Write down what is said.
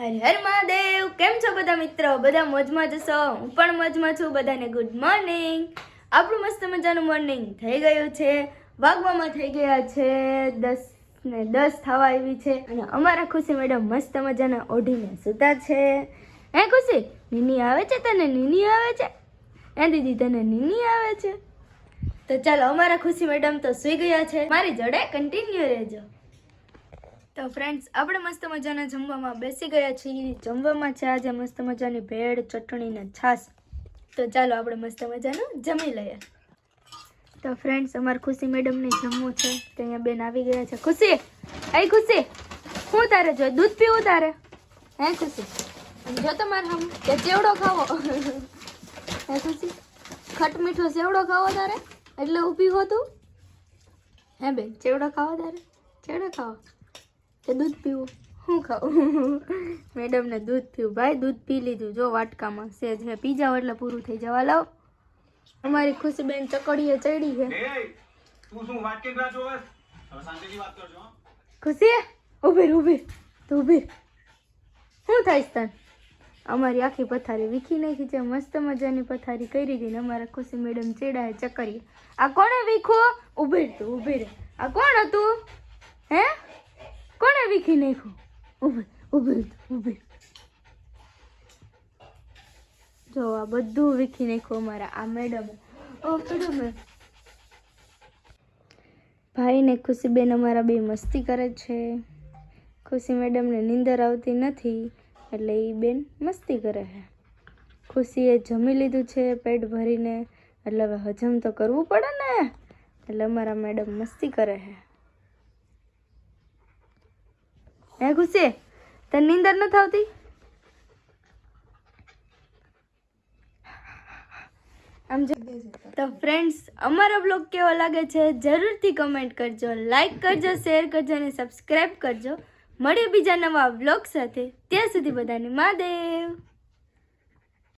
હર હર મહાદેવ. કેમ છો બધા મિત્રો? બધા મોજમાં જશો? હું પણ મોજમાં છું. બધાને ગુડ મોર્નિંગ. આપણું મસ્ત મજાનું મોર્નિંગ થઈ ગયું છે. વાગવામાં થઈ ગયા છે 10:10 થવા આવી છે અને અમારા ખુશી મેડમ મસ્ત મજાના ઓઢીને સૂતા છે. હે ખુશી, નીની આવે છે તને? નીની આવે છે? હે દીદી, તને નીની આવે છે? તો ચાલો, અમારા ખુશી મેડમ તો સૂઈ ગયા છે. મારી જોડે કન્ટિન્યુ રહેજો. તો ફ્રેન્ડ્સ, આપણે મસ્ત મજાના જમવામાં બેસી ગયા છીએ. જમવામાં છે આજે મસ્ત મજાની ભેળ, ચટણી ને છાશ. તો ચાલો આપણે મસ્ત મજાનું જમી લઈએ. તો ફ્રેન્ડ્સ, અમારા ખુશી મેડમને જમવું છે તો અહીંયા બેન આવી ગયા છે. ખુશી, અહીં ખુશી, હું તારે જો દૂધ પીવું તારે? હે ખુશી, જો તમારે હમ કે ચેવડો ખાવો? હે ખુશી, ખટ મીઠો ચેવડો ખાવો તારે? એટલે ઊભી હો તું? હે બેન, ચેવડો ખાવો તારે? ચેવડો ખાવો કે દૂધ પીવું? શું ખાવું? મેડમને દૂધ પીવું. ભાઈ દૂધ પી લીધું જો વાટકામાં સેજ હે. પી જાવ એટલે પૂરું થઈ જવા. લાવ, અમારી ખુશી બેન ચકડીએ ચડી છે. તું શું વાત કરી રહ્યા છો? હવે શાંતિથી વાત કરજો. ખુશી, ઊભી તું ઊભી. શું થાય તને? અમારી આખી પથારી વીખી નાખી છે. મસ્ત મજાની પથારી કરી દીધી ને અમારા ખુશી મેડમ ચેડાય ચકરીએ. આ કોણે વીખો? ઊભી તું ઊભી રે. આ કોણ હતું? હે, કોણે વીખી નાખ્યું? ઊભી. જો આ બધું વીખી નાખ્યું અમારા આ મેડમે. ઓ મેડમ, ભાઈ ને ખુશીબેન અમારા બે મસ્તી કરે છે. ખુશી મેડમને નીંદર આવતી નથી એટલે એ બેન મસ્તી કરે છે. ખુશીએ જમી લીધું છે પેટ ભરીને, એટલે હવે હજમ તો કરવું પડે ને, એટલે અમારા મેડમ મસ્તી કરે છે. હે ખુશી, તને નીંદર નથી આવતી? આમ તો ફ્રેન્ડ્સ, અમારો બ્લોગ કેવો લાગે છે જરૂરથી કમેન્ટ કરજો, લાઈક કરજો, શેર કરજો અને સબસ્ક્રાઈબ કરજો. મળીએ બીજા નવા બ્લોગ સાથે. ત્યાં સુધી બધાને મહાદેવ.